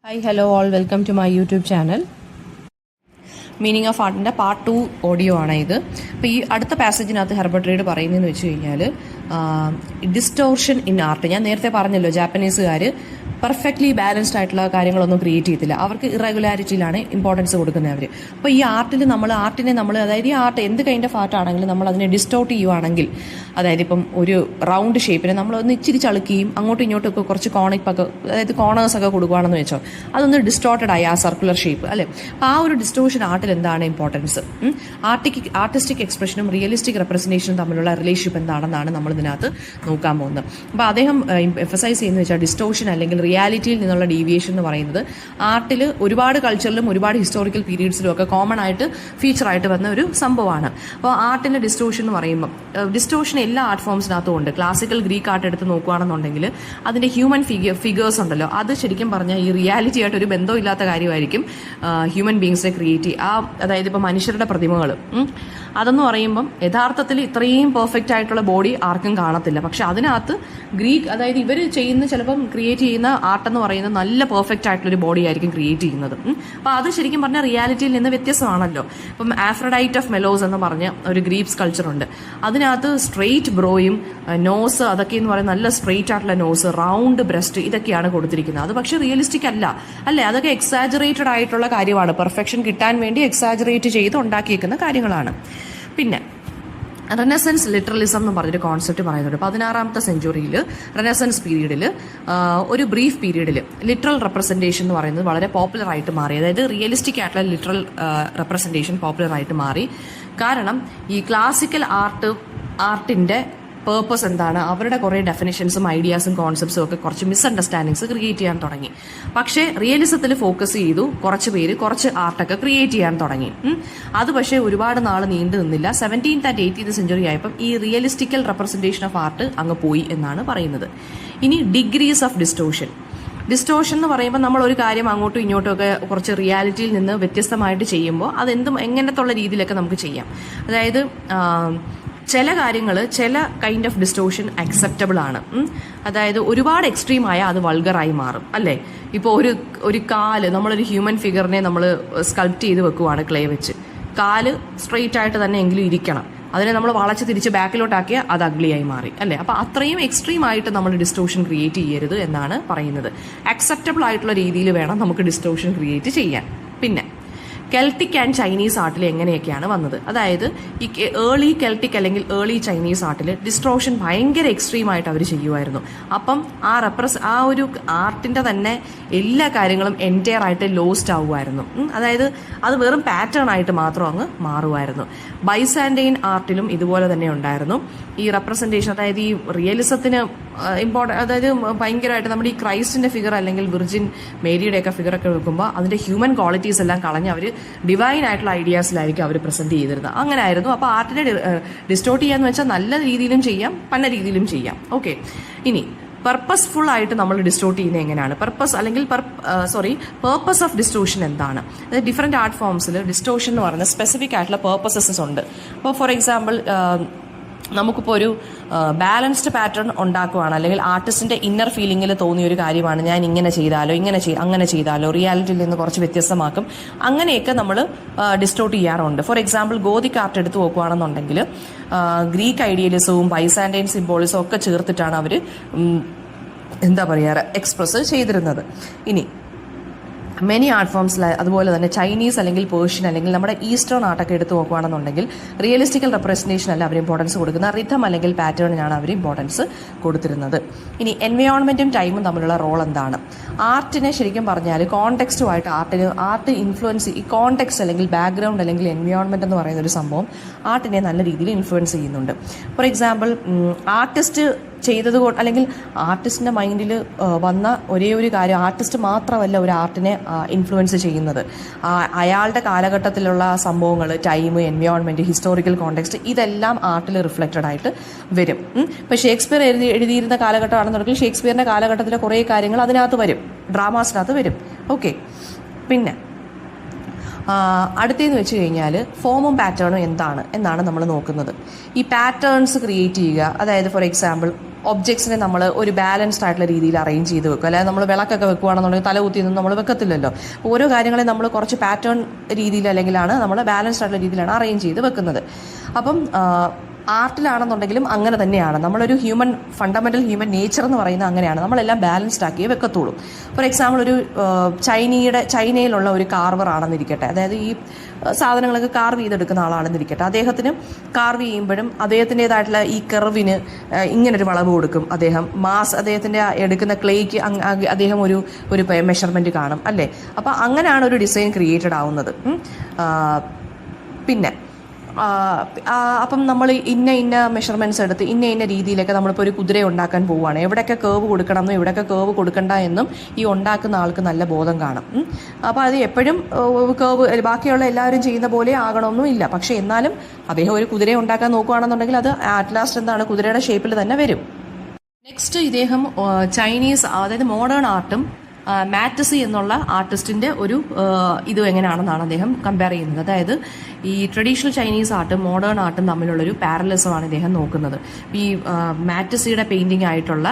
Hi, hello all, welcome to my YouTube channel. Meaning of ആർട്ടിൻ്റെ part 2 audio ആണ് ഇത്. അപ്പോൾ ഈ അടുത്ത പാസേജിനകത്ത് ഹെർബർട്ട് റീഡ് പറയുന്നതെന്ന് വെച്ച് കഴിഞ്ഞാൽ ഡിസ്റ്റോർഷൻ ഇൻ ആർട്ട്. ഞാൻ നേരത്തെ പറഞ്ഞല്ലോ, ജാപ്പനീസുകാർ പെർഫെക്റ്റ്ലി ബാലൻസ്ഡ് ആയിട്ടുള്ള കാര്യങ്ങളൊന്നും ക്രിയേറ്റ് ചെയ്തില്ല. അവർക്ക് ഇറഗുലാരിറ്റിയിലാണ് ഇമ്പോർട്ടൻസ് കൊടുക്കുന്നത് അവർ. അപ്പോൾ ഈ ആർട്ടിനെ നമ്മൾ അതായത് ഈ ആർട്ട് എന്ത് കൈൻഡ് ഓഫ് ആർട്ട് ആണെങ്കിലും നമ്മൾ അതിനെ ഡിസ്റ്റോർട്ട് ചെയ്യുവാണെങ്കിൽ, അതായത് ഇപ്പം ഒരു റൗണ്ട് ഷേപ്പിനെ നമ്മളൊന്ന് ഇച്ചിരി ചളുക്കുകയും അങ്ങോട്ടും ഇങ്ങോട്ടും ഒക്കെ കുറച്ച് അതായത് കോർണേഴ്സൊക്കെ കൊടുക്കുകയാണെന്ന് വെച്ചോ, അതൊന്ന് ഡിസ്റ്റോർട്ടഡ് ആയി ആ സർക്കുലർ ഷേപ്പ് അല്ലേ. അപ്പോൾ ആ ഒരു ഡിസ്റ്റോർഷൻ ആർട്ടിൽ എന്താണ് ഇമ്പോർട്ടൻസ്? ആർട്ടിസ്റ്റിക് എക്സ്പ്രഷനും റിയലിസ്റ്റിക് റെപ്രസെന്റേഷനും തമ്മിലുള്ള റിലേഷൻഷിപ്പ് എന്താണെന്നാണ് നമ്മൾ ഇതിനകത്ത് നോക്കാൻ പോകുന്നത്. അപ്പോൾ അദ്ദേഹം എംഫസൈസ് ചെയ്യുന്നത് വെച്ചാൽ ഡിസ്റ്റോർഷൻ അല്ലെങ്കിൽ റിയാലിറ്റിയിൽ നിന്നുള്ള ഡീവിയേഷൻ എന്ന് പറയുന്നത് ആർട്ടിൽ ഒരുപാട് കൾച്ചറിലും ഒരുപാട് ഹിസ്റ്റോറിക്കൽ പീരീഡ്സിലും ഒക്കെ കോമൺ ആയിട്ട് ഫീച്ചറായിട്ട് വന്ന ഒരു സംഭവമാണ്. അപ്പോൾ ആർട്ടിൻ്റെ ഡിസ്റ്റോർഷൻ എന്ന് പറയുമ്പോൾ ഡിസ്റ്റോർഷൻ എല്ലാ ആർട്ട് ഫോംസിനകത്തും ഉണ്ട്. ക്ലാസിക്കൽ ഗ്രീക്ക് ആർട്ട് എടുത്ത് നോക്കുകയാണെന്നുണ്ടെങ്കിൽ അതിൻ്റെ ഹ്യൂമൻ ഫിഗേഴ്സ് ഉണ്ടല്ലോ, അത് ശരിക്കും പറഞ്ഞാൽ ഈ റിയാലിറ്റി ആയിട്ട് ഒരു ബന്ധമില്ലാത്ത കാര്യമായിരിക്കും ഹ്യൂമൻ ബീങ്സിനെ ക്രിയേറ്റ് ചെയ്യുക. അതായത് ഇപ്പോൾ മനുഷ്യരുടെ പ്രതിമകൾ അതെന്ന് പറയുമ്പം യഥാർത്ഥത്തിൽ ഇത്രയും പെർഫെക്റ്റ് ആയിട്ടുള്ള ബോഡി ആർക്കും കാണത്തില്ല. പക്ഷെ അതിനകത്ത് അതായത് ഇവർ ചിലപ്പം ക്രിയേറ്റ് ചെയ്യുന്ന ആർട്ട് എന്ന് പറയുന്നത് നല്ല പെർഫെക്റ്റ് ആയിട്ടുള്ളൊരു ബോഡി ആയിരിക്കും ക്രിയേറ്റ് ചെയ്യുന്നത്. അപ്പോൾ അത് ശരിക്കും പറഞ്ഞാൽ റിയാലിറ്റിയിൽ നിന്ന് വ്യത്യസ്തമാണല്ലോ. ഇപ്പം ആഫ്രഡൈറ്റ് ഓഫ് മെലോസ് എന്ന് പറഞ്ഞ ഒരു ഗ്രീക്ക് സ്കൾച്ചർ ഉണ്ട്. അതിനകത്ത് സ്ട്രെയിറ്റ് ബ്രോയും നോസ് അതൊക്കെ എന്ന് പറയുന്നത് നല്ല സ്ട്രെയിറ്റ് ആയിട്ടുള്ള നോസ്, റൗണ്ട് ബ്രസ്റ്റ്, ഇതൊക്കെയാണ് കൊടുത്തിരിക്കുന്നത്. അത് പക്ഷേ റിയലിസ്റ്റിക് അല്ലേ, അതൊക്കെ എക്സാജറേറ്റഡ് ആയിട്ടുള്ള കാര്യമാണ്. പെർഫെക്ഷൻ കിട്ടാൻ വേണ്ടി എക്സാജറേറ്റ് ചെയ്ത് ഉണ്ടാക്കിയേക്കുന്ന കാര്യങ്ങളാണ്. പിന്നെ റെനസൻസ് ലിറ്ററലിസം എന്ന് പറഞ്ഞൊരു കോൺസെപ്റ്റ് പറയുന്നുണ്ട്. 16ാമത്തെ സെഞ്ചുറിയിൽ റെനസൻസ് പീരീഡിൽ ഒരു ബ്രീഫ് പീരീഡിൽ ലിറ്ററൽ റെപ്രസെൻറ്റേഷൻ എന്ന് പറയുന്നത് വളരെ പോപ്പുലർ ആയിട്ട് മാറി. അതായത് റിയലിസ്റ്റിക് ആയിട്ടുള്ള ലിറ്ററൽ റെപ്രസെൻറ്റേഷൻ പോപ്പുലർ ആയിട്ട് മാറി. കാരണം ഈ ക്ലാസിക്കൽ ആർട്ടിൻ്റെ പേർപ്പസ് എന്താണ്, അവരുടെ കുറേ ഡെഫിനിഷൻസും ഐഡിയാസും കോൺസെപ്റ്റ്സും ഒക്കെ കുറച്ച് മിസ്അണ്ടർസ്റ്റാൻഡിങ്സ് ക്രിയേറ്റ് ചെയ്യാൻ തുടങ്ങി. പക്ഷേ റിയലിസത്തിൽ ഫോക്കസ് ചെയ്തു കുറച്ച് പേര് കുറച്ച് ആർട്ടൊക്കെ ക്രിയേറ്റ് ചെയ്യാൻ തുടങ്ങി. അത് പക്ഷേ ഒരുപാട് നാൾ നീണ്ടു നിന്നില്ല. 17th and 18th സെഞ്ചുറി ആയപ്പം ഈ റിയലിസ്റ്റിക്കൽ റെപ്രസെൻറ്റേഷൻ ഓഫ് ആർട്ട് അങ്ങ് പോയി എന്നാണ് പറയുന്നത്. ഇനി ഡിഗ്രീസ് ഓഫ് ഡിസ്റ്റോർഷൻ എന്ന് പറയുമ്പോൾ നമ്മൾ ഒരു കാര്യം അങ്ങോട്ടും ഇങ്ങോട്ടും ഒക്കെ കുറച്ച് റിയാലിറ്റിയിൽ നിന്ന് വ്യത്യസ്തമായിട്ട് ചെയ്യുമ്പോൾ അതെന്തും എങ്ങനത്തുള്ള രീതിയിലൊക്കെ നമുക്ക് ചെയ്യാം. അതായത് ചില കാര്യങ്ങൾ ചില കൈൻഡ് ഓഫ് ഡിസ്റ്റോർഷൻ അക്സെപ്റ്റബിൾ ആണ്. അതായത് ഒരുപാട് എക്സ്ട്രീം ആയാൽ അത് വൾഗറായി മാറും അല്ലേ. ഇപ്പോൾ ഒരു കാല്, നമ്മളൊരു ഹ്യൂമൻ ഫിഗറിനെ നമ്മൾ സ്കൾപ്റ്റ് ചെയ്ത് വെക്കുവാണ് ക്ലേ വെച്ച്. കാല് സ്ട്രെയിറ്റ് ആയിട്ട് തന്നെ എങ്കിലും ഇരിക്കണം. അതിനെ നമ്മൾ വളച്ച് തിരിച്ച് ബാക്കിലോട്ടാക്കിയാൽ അത് അഗ്ലിയായി മാറി അല്ലേ. അപ്പോൾ അത്രയും എക്സ്ട്രീം ആയിട്ട് നമ്മൾ ഡിസ്റ്റോർഷൻ ക്രിയേറ്റ് ചെയ്യരുത് എന്നാണ് പറയുന്നത്. അക്സെപ്റ്റബിൾ ആയിട്ടുള്ള രീതിയിൽ വേണം നമുക്ക് ഡിസ്റ്റോർഷൻ ക്രിയേറ്റ് ചെയ്യാൻ. പിന്നെ കെൽട്ടിക് ആൻഡ് ചൈനീസ് ആർട്ടിൽ എങ്ങനെയൊക്കെയാണ് വന്നത്? അതായത് ഈ ഏർലി കെൽട്ടിക് അല്ലെങ്കിൽ ഏർലി ചൈനീസ് ആർട്ടിൽ ഡിസ്ട്രോഷൻ ഭയങ്കര എക്സ്ട്രീം ആയിട്ട് അവർ ചെയ്യുമായിരുന്നു. അപ്പം ആ ഒരു ആർട്ടിന്റെ തന്നെ എല്ലാ കാര്യങ്ങളും എൻറ്റയർ ആയിട്ട് ലോസ്റ്റ് ആവുമായിരുന്നു. അതായത് അത് വെറും പാറ്റേൺ ആയിട്ട് മാത്രം അങ്ങ് മാറുമായിരുന്നു. ബൈസാൻഡൈൻ ആർട്ടിലും ഇതുപോലെ തന്നെ ഉണ്ടായിരുന്നു ഈ റെപ്രസെൻറ്റേഷൻ. അതായത് ഈ റിയലിസത്തിന് അതായത് ഭയങ്കരമായിട്ട് നമ്മുടെ ഈ ക്രൈസ്റ്റിന്റെ ഫിഗർ അല്ലെങ്കിൽ വിർജിൻ മേരിയുടെയൊക്കെ ഫിഗറൊക്കെ വെക്കുമ്പോൾ അതിന്റെ ഹ്യൂമൻ ക്വാളിറ്റീസ് എല്ലാം കളഞ്ഞ് അവർ ഡിവൈൻ ആയിട്ടുള്ള ഐഡിയാസിലായിരിക്കും അവർ പ്രസന്റ് ചെയ്തിരുന്നത്. അങ്ങനെ ആയിരുന്നു. അപ്പോൾ ആർട്ടിനെ ഡിസ്റ്റോർട്ട് ചെയ്യാന്ന് വെച്ചാൽ നല്ല രീതിയിലും ചെയ്യാം, പല രീതിയിലും ചെയ്യാം. ഓക്കെ, ഇനി പർപ്പസ്ഫുൾ ആയിട്ട് നമ്മൾ ഡിസ്റ്റോർട്ട് ചെയ്യുന്നത് എങ്ങനെയാണ്? പേർപ്പസ് ഓഫ് ഡിസ്റ്റോർഷൻ എന്താണ്? അതായത് ഡിഫറെന്റ് ആർട്ട് ഫോംസിൽ ഡിസ്റ്റോർഷൻ എന്ന് പറയുന്ന സ്പെസിഫിക് ആയിട്ടുള്ള പേർപ്പസസ് ഉണ്ട്. അപ്പോൾ ഫോർ എക്സാമ്പിൾ നമുക്കിപ്പോൾ ഒരു ബാലൻസ്ഡ് പാറ്റേൺ ഉണ്ടാക്കുകയാണ്, അല്ലെങ്കിൽ ആർട്ടിസ്റ്റിന്റെ ഇന്നർ ഫീലിംഗിൽ തോന്നിയ ഒരു കാര്യമാണ് ഞാൻ ഇങ്ങനെ ചെയ്താലോ അങ്ങനെ ചെയ്താലോ റിയാലിറ്റിയിൽ നിന്ന് കുറച്ച് വ്യത്യസ്തമാക്കും. അങ്ങനെയൊക്കെ നമ്മൾ ഡിസ്റ്റോർട്ട് ചെയ്യാറുണ്ട്. ഫോർ എക്സാമ്പിൾ ഗോതിക് ആർട്ട് എടുത്ത് നോക്കുകയാണെന്നുണ്ടെങ്കിൽ ഗ്രീക്ക് ഐഡിയലിസവും ബൈസാൻഡൈൻ സിംബോളിസും ഒക്കെ ചേർത്തിട്ടാണ് അവർ എക്സ്പ്രസ് ചെയ്തിരുന്നത്. ഇനി മെനി ആർട്ട് ഫോംസിൽ അതുപോലെ തന്നെ ചൈനീസ് അല്ലെങ്കിൽ പേർഷ്യൻ അല്ലെങ്കിൽ നമ്മുടെ ഈസ്റ്റേൺ ആർട്ടൊക്കെ എടുത്ത് നോക്കുകയാണെന്നുണ്ടെങ്കിൽ റിയലിസ്റ്റിക്കൽ റെപ്രസെൻറ്റേഷൻ അല്ല അവർ ഇമ്പോർട്ടൻസ് കൊടുക്കുന്ന, റിഥം അല്ലെങ്കിൽ പാറ്റേണിനാണ് അവർ ഇമ്പോർട്ടൻസ് കൊടുത്തിരുന്നത്. ഇനി എൻവയോൺമെന്റും ടൈമും തമ്മിലുള്ള റോൾ എന്താണ്? ആർട്ടിനെ ശരിക്കും പറഞ്ഞാൽ കോണ്ടെക്സ്റ്റുമായിട്ട് ആർട്ട് ഇൻഫ്ലുവൻസ്, ഈ കോണ്ടെക്സ്റ്റ് അല്ലെങ്കിൽ ബാക്ക്ഗ്രൗണ്ട് അല്ലെങ്കിൽ എൻവയോൺമെന്റ് എന്ന് പറയുന്ന ഒരു സംഭവം ആർട്ടിനെ നല്ല രീതിയിൽ ഇൻഫ്ലുവൻസ് ചെയ്യുന്നുണ്ട്. ഫോർ എക്സാമ്പിൾ ആർട്ടിസ്റ്റ് ചെയ്തത് അല്ലെങ്കിൽ ആർട്ടിസ്റ്റിന്റെ മൈൻഡിൽ വന്ന ഒരേ ഒരു കാര്യം, ആർട്ടിസ്റ്റ് മാത്രമല്ല ഒരു ആർട്ടിനെ ഇൻഫ്ലുവൻസ് ചെയ്യുന്നത്, അയാളുടെ കാലഘട്ടത്തിലുള്ള സംഭവങ്ങൾ, ടൈം, എൻവയോൺമെന്റ്, ഹിസ്റ്റോറിക്കൽ കോണ്ടെക്സ്റ്റ്, ഇതെല്ലാം ആർട്ടിൽ റിഫ്ലക്റ്റഡ് ആയിട്ട് വരും. ഇപ്പം ഷേക്സ്പിയർ എഴുതിയിരുന്ന കാലഘട്ടമാണെന്നുണ്ടെങ്കിൽ ഷേക്സ്പിയറിന്റെ കാലഘട്ടത്തിലെ കുറേ കാര്യങ്ങൾ അതിനകത്ത് വരും, ഡ്രാമാസിനകത്ത് വരും. ഓക്കെ, പിന്നെ അടുത്തതെന്ന് വെച്ച് കഴിഞ്ഞാൽ ഫോമും പാറ്റേണും എന്താണ് എന്നാണ് നമ്മൾ നോക്കുന്നത്. ഈ പാറ്റേൺസ് ക്രിയേറ്റ് ചെയ്യുക, അതായത് ഫോർ എക്സാമ്പിൾ ഒബ്ജക്ട്സിനെ നമ്മൾ ഒരു ബാലൻസ്ഡ് ആയിട്ടുള്ള രീതിയിൽ അറേഞ്ച് ചെയ്ത് വെക്കും. അല്ലാതെ നമ്മൾ വിളക്കൊക്കെ വെക്കുകയാണെന്നുണ്ടെങ്കിൽ തല കുത്തിയൊന്നും നമ്മൾ വെക്കത്തില്ലല്ലോ. ഓരോ കാര്യങ്ങളെ നമ്മൾ കുറച്ച് പാറ്റേൺ രീതിയിൽ അല്ലെങ്കിലാണ് നമ്മൾ ബാലൻസ്ഡ് ആയിട്ടുള്ള രീതിയിലാണ് അറേഞ്ച് ചെയ്ത് വെക്കുന്നത്. അപ്പം ആർട്ടിലാണെന്നുണ്ടെങ്കിലും അങ്ങനെ തന്നെയാണ്. നമ്മളൊരു ഫണ്ടമെൻ്റൽ ഹ്യൂമൻ നേച്ചർ എന്ന് പറയുന്നത് അങ്ങനെയാണ്. നമ്മളെല്ലാം ബാലൻസ്ഡ് ആക്കിയേ വെക്കത്തുള്ളൂ. ഫോർ എക്സാമ്പിൾ ഒരു ചൈനയിലുള്ള ഒരു കാർവർ ആണെന്നിരിക്കട്ടെ, അതായത് ഈ സാധനങ്ങളൊക്കെ കാർവ് ചെയ്തെടുക്കുന്ന ആളാണെന്നിരിക്കട്ടെ, അദ്ദേഹത്തിന് കാർവ് ചെയ്യുമ്പോഴും അദ്ദേഹത്തിൻ്റെതായിട്ടുള്ള ഈ കർവിന് ഇങ്ങനൊരു വളവ് കൊടുക്കും. അദ്ദേഹത്തിൻ്റെ എടുക്കുന്ന ക്ലേക്ക് അദ്ദേഹം ഒരു മെഷർമെൻറ്റ് കാണും അല്ലേ. അപ്പോൾ അങ്ങനെയാണ് ഒരു ഡിസൈൻ ക്രിയേറ്റഡ് ആവുന്നത്. പിന്നെ അപ്പം നമ്മൾ ഇന്ന മെഷർമെൻറ്റ്സ് എടുത്ത് ഇന്ന രീതിയിലൊക്കെ നമ്മളിപ്പോൾ ഒരു കുതിര ഉണ്ടാക്കാൻ പോവുകയാണ്. എവിടെയൊക്കെ കേവ് കൊടുക്കണമെന്നും എവിടെയൊക്കെ കേവ് കൊടുക്കണ്ട എന്നും ഈ ഉണ്ടാക്കുന്ന ആൾക്ക് നല്ല ബോധം കാണും. അപ്പോൾ അത് എപ്പോഴും കേവ് ബാക്കിയുള്ള എല്ലാവരും ചെയ്യുന്ന പോലെ ആകണമെന്നും ഇല്ല. പക്ഷേ എന്നാലും അദ്ദേഹം ഒരു കുതിര ഉണ്ടാക്കാൻ നോക്കുകയാണെന്നുണ്ടെങ്കിൽ അത് അറ്റ് ലാസ്റ്റ് എന്താണ് കുതിരയുടെ ഷേപ്പിൽ തന്നെ വരും. നെക്സ്റ്റ് ഇദ്ദേഹം ചൈനീസ്, അതായത് മോഡേൺ ആർട്ടും മാറ്റസി എന്നുള്ള ആർട്ടിസ്റ്റിന്റെ ഒരു ഇത് എങ്ങനെയാണെന്നാണ് അദ്ദേഹം കമ്പയർ ചെയ്യുന്നത്. അതായത് ഈ ട്രഡീഷണൽ ചൈനീസ് ആർട്ടും മോഡേൺ ആർട്ടും തമ്മിലുള്ളൊരു പാരലസമാണ് ഇദ്ദേഹം നോക്കുന്നത്. ഈ മാറ്റസിയുടെ പെയിന്റിംഗ് ആയിട്ടുള്ള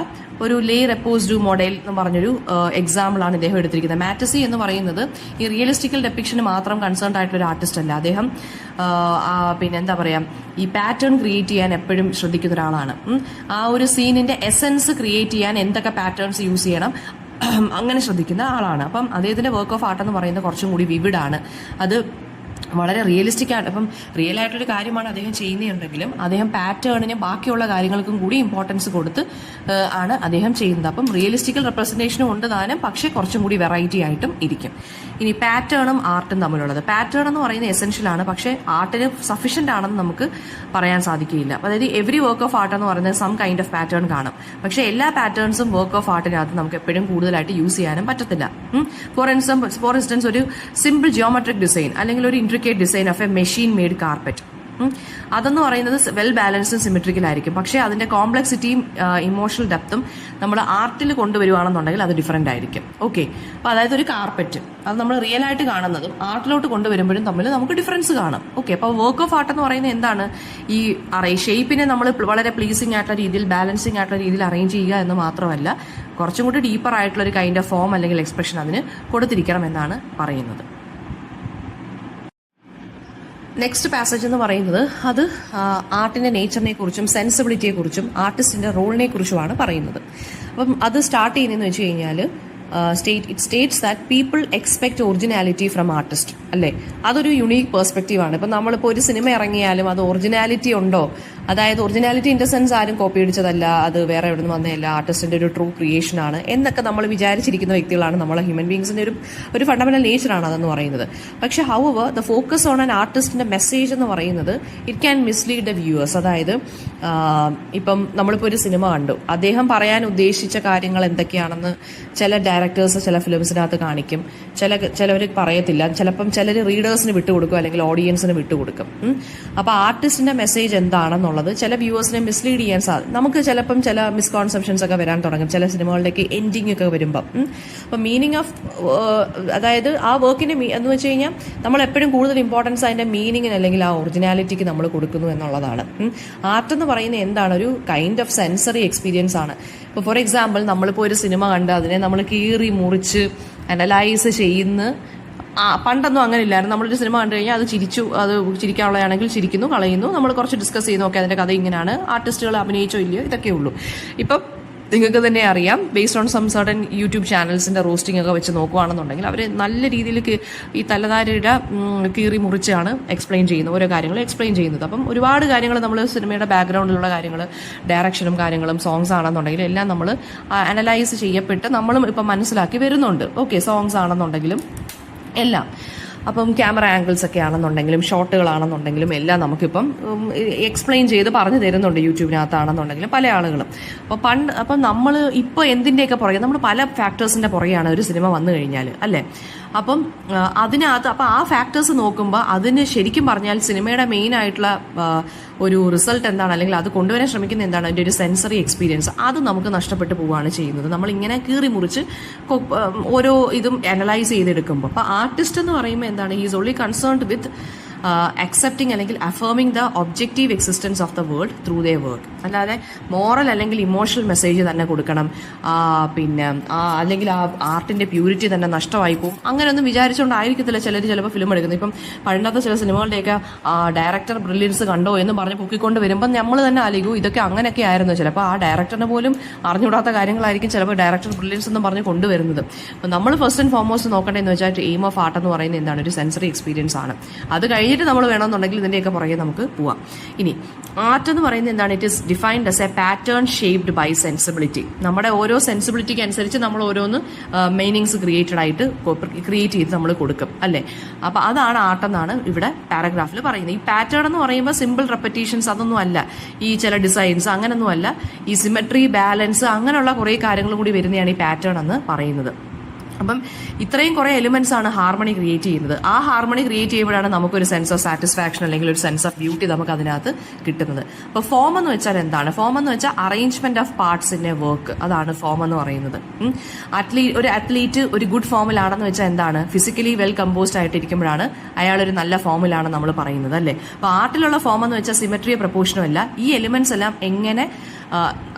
ഒരു ലേ റെപ്പോസ്ഡ് മോഡൽ എന്ന് പറഞ്ഞൊരു എക്സാമ്പിളാണ് ഇദ്ദേഹം എടുത്തിരിക്കുന്നത്. മാറ്റസി എന്ന് പറയുന്നത് ഈ റിയലിസ്റ്റിക്കൽ ഡെപ്പിക്ഷന് മാത്രം കൺസേൺഡ് ആയിട്ടുള്ള ഒരു ആർട്ടിസ്റ്റ് അല്ല. അദ്ദേഹം പിന്നെ എന്താ പറയുക, ഈ പാറ്റേൺ ക്രിയേറ്റ് ചെയ്യാൻ എപ്പോഴും ശ്രദ്ധിക്കുന്ന ഒരാളാണ്. ആ ഒരു സീനിന്റെ എസെൻസ് ക്രിയേറ്റ് ചെയ്യാൻ എന്തൊക്കെ പാറ്റേൺസ് യൂസ് ചെയ്യണം അങ്ങനെ ശ്രദ്ധിക്കുന്ന ആളാണ്. അപ്പം അദ്ദേഹത്തിന്റെ വർക്ക് ഓഫ് ആർട്ട് എന്ന് പറയുന്നത് കുറച്ചും കൂടി വിവിഡാണ്. അത് വളരെ റിയലിസ്റ്റിക് ആണ്. അപ്പം റിയൽ ആയിട്ടൊരു കാര്യമാണ് അദ്ദേഹം ചെയ്യുന്നുണ്ടെങ്കിലും അദ്ദേഹം പാറ്റേണിന് ബാക്കിയുള്ള കാര്യങ്ങൾക്കും കൂടി ഇമ്പോർട്ടൻസ് കൊടുത്ത് ആണ് അദ്ദേഹം ചെയ്യുന്നത്. അപ്പം റിയലിസ്റ്റിക്കൽ റെപ്രസെന്റേഷനും ഉണ്ട് താനും, പക്ഷേ കുറച്ചും കൂടി വെറൈറ്റി ആയിട്ടും ഇരിക്കും. ഇനി പാറ്റേണും ആർട്ടും തമ്മിലുള്ളത്, പാറ്റേൺ എന്ന് പറയുന്നത് എസെൻഷ്യൽ ആണ്, പക്ഷേ ആർട്ടിന് സഫീഷ്യന്റ് ആണെന്ന് നമുക്ക് പറയാൻ സാധിക്കില്ല. അതായത് എവറി വർക്ക് ഓഫ് ആർട്ട് എന്ന് പറയുന്നത് സം കൈൻഡ് ഓഫ് പാറ്റേൺ കാണും, പക്ഷേ എല്ലാ പാറ്റേൺസും വർക്ക് ഓഫ് ആർട്ടിനകത്ത് നമുക്ക് എപ്പോഴും കൂടുതലായിട്ട് യൂസ് ചെയ്യാനും പറ്റത്തില്ല. ഫോർ ഇൻസ്റ്റൻസ് ഒരു സിമ്പിൾ ജിയോമെട്രിക് ഡിസൈൻ അല്ലെങ്കിൽ ഒരു intricate design of a machine made carpet. അതെന്ന് പറയുന്നത് വെൽ ബാലൻസ്ഡ് സിമെട്രിക്കൽ ആയിരിക്കും, പക്ഷേ അതിന്റെ കോംപ്ലക്സിറ്റിയും ഇമോഷണൽ ഡെപ്തും നമ്മൾ ആർട്ടിൽ കൊണ്ടുവരുവാണെന്നുണ്ടെങ്കിൽ അത് ഡിഫറെന്റ് ആയിരിക്കും. ഓക്കെ, അപ്പോൾ അതായത് ഒരു കാർപ്പറ്റ് അത് നമ്മൾ റിയൽ ആയിട്ട് കാണുന്നതും ആർട്ടിലോട്ട് കൊണ്ടുവരുമ്പോഴും തമ്മിൽ നമുക്ക് ഡിഫറൻസ് കാണും. ഓക്കെ, അപ്പോൾ വർക്ക് ഓഫ് ആർട്ട് എന്ന് പറയുന്നത് എന്താണ്, ഈ ഷേപ്പിനെ നമ്മൾ വളരെ പ്ലീസിംഗ് ആയിട്ടുള്ള രീതിയിൽ ബാലൻസിംഗ് ആയിട്ടുള്ള രീതിയിൽ അറേഞ്ച് ചെയ്യുക എന്ന് മാത്രമല്ല, കുറച്ചും കൂടി ഡീപ്പർ ആയിട്ടുള്ള ഒരു കൈൻഡ് ഓഫ് ഫോം അല്ലെങ്കിൽ എക്സ്പ്രഷൻ അതിന് കൊടുത്തിരിക്കണം എന്നാണ് പറയുന്നത്. നെക്സ്റ്റ് പാസേജ് എന്ന് പറയുന്നത് അത് ആർട്ടിന്റെ നേച്ചറിനെ കുറിച്ചും സെൻസിബിലിറ്റിയെ കുറിച്ചും ആർട്ടിസ്റ്റിന്റെ റോളിനെ കുറിച്ചുമാണ് പറയുന്നത്. അപ്പം അത് സ്റ്റാർട്ട് ചെയ്യുന്നതെന്ന് വെച്ച് കഴിഞ്ഞാൽ it States that people expect originality from artist അല്ലേ. അതൊരു യുണീക്ക് പെർസ്പെക്റ്റീവാണ്. ഇപ്പം നമ്മളിപ്പോൾ ഒരു സിനിമ ഇറങ്ങിയാലും അത് ഒറിജിനാലിറ്റി ഉണ്ടോ, അതായത് ഒറിജിനാലിറ്റി ഇൻ ദ സെൻസ് ആരും കോപ്പി അടിച്ചതല്ല, അത് വേറെ എവിടെ നിന്ന് വന്നതല്ല, ആർട്ടിസ്റ്റിന്റെ ഒരു ട്രൂ ക്രിയേഷൻ ആണ് എന്നൊക്കെ നമ്മൾ വിചാരിച്ചിരിക്കുന്ന വ്യക്തികളാണ് നമ്മളെ ഹ്യൂമൻ ബീങ്സിന്റെ ഒരു ഫണ്ടമെന്റൽ നേച്ചറാണ് അതെന്ന് പറയുന്നത്. പക്ഷെ however the focus on an ആർട്ടിസ്റ്റിന്റെ മെസ്സേജ് എന്ന് പറയുന്നത് it can mislead the viewers. അതായത് ഇപ്പം നമ്മളിപ്പോൾ ഒരു സിനിമ കണ്ടു, അദ്ദേഹം പറയാൻ ഉദ്ദേശിച്ച കാര്യങ്ങൾ എന്തൊക്കെയാണെന്ന് ചില ഡയറക്ടേഴ്സ് ചില ഫിലിംസിനകത്ത് കാണിക്കും, ചിലവർ പറയത്തില്ല, ചിലപ്പം ചിലർ റീഡേഴ്സിന് വിട്ടുകൊടുക്കും അല്ലെങ്കിൽ ഓഡിയൻസിന് വിട്ടുകൊടുക്കും. അപ്പോൾ ആർട്ടിസ്റ്റിന്റെ മെസ്സേജ് എന്താണെന്നുള്ളത് ചില വ്യൂവേഴ്സിനെ മിസ്ലീഡ് ചെയ്യാൻ നമുക്ക് ചിലപ്പം ചില മിസ്കോൺസെപ്ഷൻസ് ഒക്കെ വരാൻ തുടങ്ങും ചില സിനിമകളുടെയൊക്കെ എൻഡിങ് ഒക്കെ വരുമ്പം. അപ്പം മീനിങ് ഓഫ് അതായത് ആ വർക്കിന്റെ എന്ന് വെച്ച് കഴിഞ്ഞാൽ നമ്മൾ എപ്പോഴും കൂടുതൽ ഇമ്പോർട്ടൻസ് അതിന്റെ മീനിങ്ങിന് അല്ലെങ്കിൽ ആ ഒറിജിനാലിറ്റിക്ക് നമ്മൾ കൊടുക്കുന്നു എന്നുള്ളതാണ്. ആർട്ട് എന്ന് പറയുന്നത് എന്താണ്, ഒരു കൈൻഡ് ഓഫ് സെൻസറി എക്സ്പീരിയൻസ് ആണ്. ഇപ്പോൾ ഫോർ എക്സാമ്പിൾ നമ്മളിപ്പോൾ ഒരു സിനിമ കണ്ട് അതിനെ നമ്മൾ കീറി മുറിച്ച് അനലൈസ് ചെയ്യുന്ന പണ്ടൊന്നും അങ്ങനെ ഇല്ലായിരുന്നു. നമ്മളൊരു സിനിമ കണ്ടു കഴിഞ്ഞാൽ അത് ചിരിക്കാനുള്ളതാണെങ്കിൽ ചിരിക്കുന്നു, കളയുന്നു, നമ്മൾ കുറച്ച് ഡിസ്കസ് ചെയ്ത് നോക്കി അതിന്റെ കഥ ഇങ്ങനെയാണ്, ആർട്ടിസ്റ്റുകൾ അഭിനയിച്ചോ ഇല്ലയോ, ഇതൊക്കെ ഉള്ളൂ. ഇപ്പം നിങ്ങൾക്ക് തന്നെ അറിയാം, based on some certain YouTube ചാനൽസിന്റെ റോസ്റ്റിംഗ് ഒക്കെ വെച്ച് നോക്കുകയാണെന്നുണ്ടെങ്കിൽ അവർ നല്ല രീതിയിൽ ഈ തലധാരയുടെ കീറി മുറിച്ചാണ് എക്സ്പ്ലെയിൻ ചെയ്യുന്നത്, ഓരോ കാര്യങ്ങൾ എക്സ്പ്ലെയിൻ ചെയ്യുന്നത്. അപ്പം ഒരുപാട് കാര്യങ്ങൾ നമ്മൾ സിനിമയുടെ ബാക്ക്ഗ്രൗണ്ടിലുള്ള കാര്യങ്ങൾ, ഡയറക്ഷനും കാര്യങ്ങളും സോങ്സ് ആണെന്നുണ്ടെങ്കിലും എല്ലാം നമ്മൾ അനലൈസ് ചെയ്യപ്പെട്ട് നമ്മളും ഇപ്പം മനസ്സിലാക്കി വരുന്നുണ്ട്. ഓക്കെ, സോങ്സ് ആണെന്നുണ്ടെങ്കിലും എല്ലാം. അപ്പം ക്യാമറ ആംഗിൾസ് ഒക്കെ ആണെന്നുണ്ടെങ്കിലും ഷോട്ടുകളാണെന്നുണ്ടെങ്കിലും എല്ലാം നമുക്കിപ്പം എക്സ്പ്ലെയിൻ ചെയ്ത് പറഞ്ഞു തരുന്നുണ്ട് യൂട്യൂബിനകത്താണെന്നുണ്ടെങ്കിലും പല ആളുകളും. അപ്പം നമ്മൾ ഇപ്പോൾ എന്തിൻ്റെയൊക്കെ പുറകെ, നമ്മൾ പല ഫാക്ടേഴ്സിൻ്റെ പുറകെയാണ് ഒരു സിനിമ വന്നു കഴിഞ്ഞാൽ അല്ലേ. അപ്പം അതിനകത്ത് അപ്പം ആ ഫാക്ടേഴ്സ് നോക്കുമ്പോൾ അതിന് ശരിക്കും പറഞ്ഞാൽ സിനിമയുടെ മെയിൻ ആയിട്ടുള്ള ഒരു റിസൾട്ട് എന്താണ്, അല്ലെങ്കിൽ അത് കൊണ്ടുവരാൻ ശ്രമിക്കുന്ന എന്താണ്, അതിൻ്റെ ഒരു സെൻസറി എക്സ്പീരിയൻസ്, അത് നമുക്ക് നഷ്ടപ്പെട്ടു പോവുകയാണ് ചെയ്യുന്നത് നമ്മളിങ്ങനെ കീറി മുറിച്ച് ഓരോ ഇതും അനലൈസ് ചെയ്തെടുക്കുമ്പോൾ. അപ്പം ആർട്ടിസ്റ്റ് എന്ന് പറയുമ്പോൾ എന്താണ്, he's only concerned with accepting അല്ലെങ്കിൽ affirming the objective existence of the world through the work. അല്ലാതെ മോറൽ അല്ലെങ്കിൽ ഇമോഷണൽ മെസ്സേജ് തന്നെ കൊടുക്കണം, പിന്നെ അല്ലെങ്കിൽ ആ ആർട്ടിന്റെ പ്യൂരിറ്റി തന്നെ നഷ്ടമായി പോകും, അങ്ങനെയൊന്നും വിചാരിച്ചുകൊണ്ടായിരിക്കത്തില്ല ചിലർ ചിലപ്പോൾ ഫിലിം എടുക്കുന്നത്. ഇപ്പം പണ്ടത്തെ ചില സിനിമകളുടെയൊക്കെ ഡയറക്ടർ ബ്രില്യൻസ് കണ്ടോ എന്ന് പറഞ്ഞ് പൊക്കിക്കൊണ്ട് വരുമ്പോൾ നമ്മൾ തന്നെ ആലോചിക്കും ഇതൊക്കെ അങ്ങനെയൊക്കെ ആയിരുന്നു. ചിലപ്പോൾ ആ ഡയറക്ടറിന് പോലും അറിഞ്ഞുകൂടാത്ത കാര്യങ്ങളായിരിക്കും ചിലപ്പോൾ ഡയറക്ടർ ബ്രില്യൻസ് എന്ന് പറഞ്ഞ് കൊണ്ടുവരുന്നത്. അപ്പോൾ നമ്മൾ ഫസ്റ്റ് ആൻഡ് ഫോർമോസ്റ്റ് നോക്കേണ്ടതെന്ന് വെച്ചാൽ എയിം ഓഫ് ആർട്ട് എന്ന് പറയുന്നത് എന്താണ്? ഒരു സെൻസറി എക്സ്പീരിയൻസ് ആണ്. അത് കഴിഞ്ഞിട്ട് നമ്മൾ വേണമെന്നുണ്ടെങ്കിൽ ഇതിൻ്റെയൊക്കെ പുറകെ നമുക്ക് പോവാം. ഇനി ആർട്ട് എന്ന് പറയുന്നത് എന്താണ്? It is defined as a pattern shaped by sensibility. നമ്മുടെ ഓരോ സെൻസിബിലിറ്റിക്ക് അനുസരിച്ച് നമ്മൾ ഓരോന്ന് മീനിങ്സ് ക്രിയേറ്റ് ചെയ്ത് നമ്മൾ കൊടുക്കും അല്ലേ. അപ്പോൾ അതാണ് ആർട്ട് എന്നാണ് ഇവിടെ പാരഗ്രാഫിൽ പറയുന്നത്. ഈ പാറ്റേൺ എന്ന് പറയുമ്പോൾ സിമ്പിൾ റെപ്പറ്റീഷൻസ് അതൊന്നും അല്ല, ഈ ചില ഡിസൈൻസ് അങ്ങനൊന്നും അല്ല, ഈ സിമെട്രി, ബാലൻസ്, അങ്ങനെയുള്ള കുറേ കാര്യങ്ങൾ കൂടി വരുന്നതാണ് ഈ പാറ്റേൺ എന്ന് പറയുന്നത്. അപ്പം ഇത്രയും കുറേ എലിമെന്റ്സ് ആണ് ഹാർമണി ക്രിയേറ്റ് ചെയ്യുന്നത്. ആ ഹാർമണി ക്രിയേറ്റ് ചെയ്യുമ്പോഴാണ് നമുക്കൊരു സെൻസ് ഓഫ് സാറ്റിസ്ഫാക്ഷൻ അല്ലെങ്കിൽ ഒരു സെൻസ് ഓഫ് ബ്യൂട്ടി നമുക്ക് അതിനകത്ത് കിട്ടുന്നത്. അപ്പോൾ ഫോം എന്ന് വെച്ചാൽ എന്താണ്? ഫോം എന്ന് വെച്ചാൽ arrangement of parts in A work, അതാണ് ഫോം എന്ന് പറയുന്നത്. ഒരു അത്ലീറ്റ് ഒരു ഗുഡ് ഫോമിലാണെന്ന് വെച്ചാൽ എന്താണ്? ഫിസിക്കലി വെൽ കമ്പോസ്ഡ് ആയിട്ടിരിക്കുമ്പോഴാണ് അയാളൊരു നല്ല ഫോമിലാണ് നമ്മൾ പറയുന്നത് അല്ലേ. അപ്പോൾ ആർട്ടിലുള്ള ഫോം എന്ന് വെച്ചാൽ സിമെട്രിയോ പ്രപ്പോർഷനോ അല്ല, ഈ എലിമെന്റ്സ് എല്ലാം എങ്ങനെ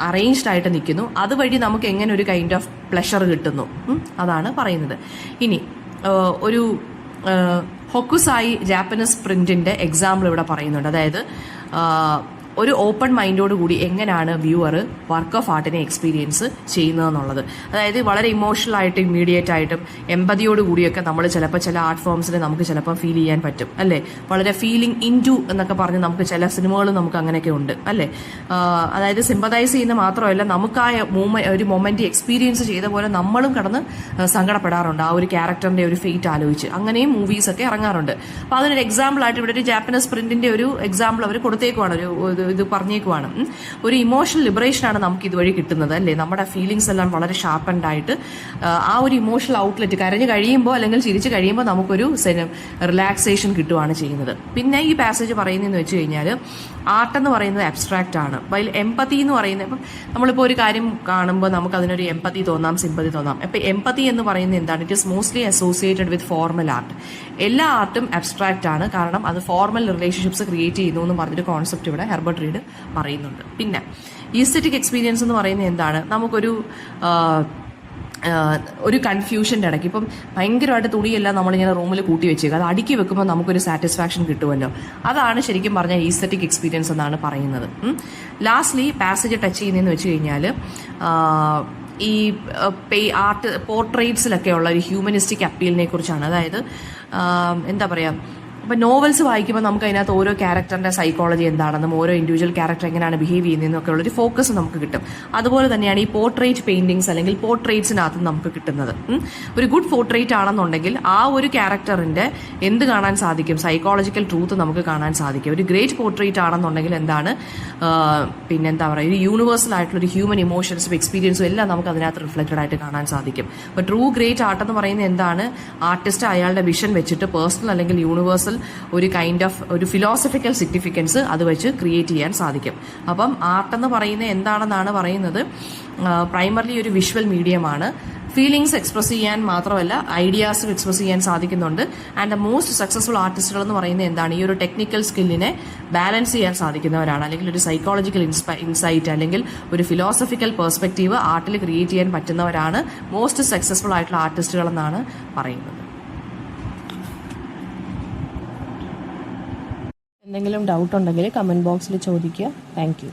അറേഞ്ച്ഡ് ആയിട്ട് നിൽക്കുന്നു, അതുവഴി നമുക്ക് എങ്ങനെ ഒരു കൈൻഡ് ഓഫ് പ്ലഷർ കിട്ടുന്നു, അതാണ് പറയുന്നത്. ഇനി ഒരു ഹൊക്കുസായി ജാപ്പനീസ് പ്രിന്റിന്റെ എക്സാമ്പിൾ ഇവിടെ പറയുന്നുണ്ട്. അതായത് ഒരു ഓപ്പൺ മൈൻഡോട് കൂടി എങ്ങനെയാണ് വ്യൂവർ വർക്ക് ഓഫ് ആർട്ടിനെ എക്സ്പീരിയൻസ് ചെയ്യുന്നതെന്നുള്ളത്. അതായത് വളരെ ഇമോഷണൽ ആയിട്ടും ഇമ്മീഡിയറ്റ് ആയിട്ടും എമ്പതിയോട് കൂടിയൊക്കെ നമ്മൾ ചിലപ്പോൾ ചില ആർട്ട് ഫോംസിനെ നമുക്ക് ചിലപ്പോൾ ഫീൽ ചെയ്യാൻ പറ്റും അല്ലേ. വളരെ ഫീലിംഗ് ഇൻ ടു എന്നൊക്കെ പറഞ്ഞ് നമുക്ക് ചില സിനിമകളും നമുക്ക് അങ്ങനെയൊക്കെ ഉണ്ട് അല്ലേ. അതായത് സിമ്പതൈസ് ചെയ്യുന്ന മാത്രമല്ല, നമുക്ക് ആ ഒരു മൊമെന്റ് എക്സ്പീരിയൻസ് ചെയ്ത പോലെ നമ്മളും കടന്ന് സങ്കടപ്പെടാറുണ്ട് ആ ഒരു ക്യാരക്ടറിന്റെ ഒരു ഫേറ്റ് ആലോചിച്ച്. അങ്ങനെയും മൂവീസ് ഒക്കെ ഇറങ്ങാറുണ്ട്. അപ്പോൾ അതിനൊരു എക്സാമ്പിൾ ആയിട്ട് ഇവിടെ ഒരു ജാപ്പനീസ് പ്രിന്റിന്റെ ഒരു എക്സാമ്പിൾ അവർ കൊടുത്തേക്കുവാണ്, ഇത് പറഞ്ഞേക്കുവാണ്. ഒരു ഇമോഷണൽ ലിബറേഷനാണ് നമുക്ക് ഇതുവഴി കിട്ടുന്നത് അല്ലേ. നമ്മുടെ ഫീലിങ്സ് എല്ലാം വളരെ ഷാർപ്പൻഡ് ആയിട്ട് ആ ഒരു ഇമോഷണൽ ഔട്ട്ലെറ്റ് കരഞ്ഞു കഴിയുമ്പോൾ അല്ലെങ്കിൽ ചിരിച്ചു കഴിയുമ്പോൾ നമുക്കൊരു റിലാക്സേഷൻ കിട്ടുകയാണ് ചെയ്യുന്നത്. പിന്നെ ഈ പാസേജ് പറയുന്നതെന്ന് വെച്ച് കഴിഞ്ഞാൽ ആർട്ട് എന്ന് പറയുന്നത് അബ്സ്ട്രാക്റ്റ് ആണ്. വൈൽ എംപതി എന്ന് പറയുന്നത്, ഇപ്പം നമ്മളിപ്പോൾ ഒരു കാര്യം കാണുമ്പോൾ നമുക്ക് അതിനൊരു എംപതി തോന്നാം, സിമ്പതി തോന്നാം. അപ്പം എംപതി എന്ന് പറയുന്നത് എന്താണ്? It is mostly associated with formal art. എല്ലാ ആർട്ടും അബ്സ്ട്രാക്റ്റ് ആണ്, കാരണം അത് ഫോർമൽ റിലേഷൻഷിപ്സ് ക്രിയേറ്റ് ചെയ്യുന്നു എന്ന് പറഞ്ഞൊരു കോൺസെപ്റ്റ് ഇവിടെ ഹെർബർട്ട് റീഡ് പറയുന്നുണ്ട്. പിന്നെ ഈസ്തെറ്റിക് എക്സ്പീരിയൻസ് എന്ന് പറയുന്നത് എന്താണ്? നമുക്കൊരു ഒരു കൺഫ്യൂഷൻ്റെ ഇടയ്ക്ക് ഇപ്പം ഭയങ്കരമായിട്ട് തുണിയെല്ലാം നമ്മളിങ്ങനെ റൂമിൽ കൂട്ടി വെച്ചേക്കുക, അത് അടുക്കി വെക്കുമ്പോൾ നമുക്കൊരു സാറ്റിസ്ഫാക്ഷൻ കിട്ടുമല്ലോ. അതാണ് ശരിക്കും പറഞ്ഞാൽ ഈസ്തെറ്റിക് എക്സ്പീരിയൻസ് എന്നാണ് പറയുന്നത്. ലാസ്റ്റ്ലി പാസേജ് ടച്ച് ചെയ്യുന്നതെന്ന് വെച്ച് കഴിഞ്ഞാൽ ഈ ആർട്ട് പോർട്രേറ്റ്സിലൊക്കെ ഉള്ള ഒരു ഹ്യൂമനിസ്റ്റിക് അപ്പീലിനെ കുറിച്ചാണ്. അതായത് എന്താ പറയുക, അപ്പം നോവൽസ് വായിക്കുമ്പോൾ നമുക്ക് അതിനകത്ത് ഓരോ ക്യാരക്ടറിന്റെ സൈക്കോളജി എന്താണെന്നും ഓരോ ഇൻഡിവിജ്വൽ ക്യാരക്ടർ എങ്ങനെയാണ് ബിഹേവ് ചെയ്യുന്നതെന്നും ഒക്കെ ഉള്ളൊരു ഫോക്കസ് നമുക്ക് കിട്ടും. അതുപോലെ തന്നെയാണ് ഈ പോർട്രേറ്റ് പെയിന്റിങ്സ് അല്ലെങ്കിൽ പോർട്രേറ്റ്സിനകത്ത് നമുക്ക് കിട്ടുന്നത്. ഒരു ഗുഡ് പോർട്രേറ്റ് ആണെന്നുണ്ടെങ്കിൽ ആ ഒരു ക്യാരക്ടറിന്റെ എന്ത് കാണാൻ സാധിക്കും? സൈക്കോളജിക്കൽ ട്രൂത്ത് നമുക്ക് കാണാൻ സാധിക്കും. ഒരു ഗ്രേറ്റ് പോർട്രേറ്റ് ആണെന്നുണ്ടെങ്കിൽ എന്താണ്, പിന്നെന്താ പറയുക, ഒരു യൂണിവേഴ്സൽ ആയിട്ടുള്ള ഒരു ഹ്യൂമൻ ഇമോഷൻസും എക്സ്പീരിയൻസും എല്ലാം നമുക്ക് അതിനകത്ത് റിഫ്ലക്റ്റഡ് ആയിട്ട് കാണാൻ സാധിക്കും. അപ്പോൾ ട്രൂ ഗ്രേറ്റ് ആർട്ട് എന്ന് പറയുന്നത് എന്താണ്? ആർട്ടിസ്റ്റ് അയാളുടെ വിഷൻ വെച്ചിട്ട് പേഴ്സണൽ അല്ലെങ്കിൽ യൂണിവേഴ്സൽ ഒരു കൈൻഡ് ഓഫ് ഒരു ഫിലോസഫിക്കൽ സിഗ്നിഫിക്കൻസ് അത് വെച്ച് ക്രിയേറ്റ് ചെയ്യാൻ സാധിക്കും. അപ്പം ആർട്ട് എന്ന് പറയുന്നത് എന്താണെന്നാണ് പറയുന്നത്? പ്രൈമർലി ഒരു വിഷ്വൽ മീഡിയമാണ്. ഫീലിങ്സ് എക്സ്പ്രസ് ചെയ്യാൻ മാത്രമല്ല ഐഡിയാസും എക്സ്പ്രസ് ചെയ്യാൻ സാധിക്കുന്നുണ്ട്. ആൻഡ് ദ മോസ്റ്റ് സക്സസ്ഫുൾ ആർട്ടിസ്റ്റുകൾ എന്ന് പറയുന്നത് എന്താണ്? ഈ ഒരു ടെക്നിക്കൽ സ്കില്ലിനെ ബാലൻസ് ചെയ്യാൻ സാധിക്കുന്നവരാണ്, അല്ലെങ്കിൽ ഒരു സൈക്കോളജിക്കൽ ഇൻസൈറ്റ് അല്ലെങ്കിൽ ഒരു ഫിലോസഫിക്കൽ പെർസ്പെക്റ്റീവ് ആർട്ടിൽ ക്രിയേറ്റ് ചെയ്യാൻ പറ്റുന്നവരാണ് മോസ്റ്റ് സക്സസ്ഫുൾ ആയിട്ടുള്ള ആർട്ടിസ്റ്റുകൾ എന്നാണ് പറയുന്നത്. എന്തെങ്കിലും ഡൗട്ട് ഉണ്ടെങ്കിൽ കമൻറ്റ് ബോക്സിൽ ചോദിക്കുക. Thank you.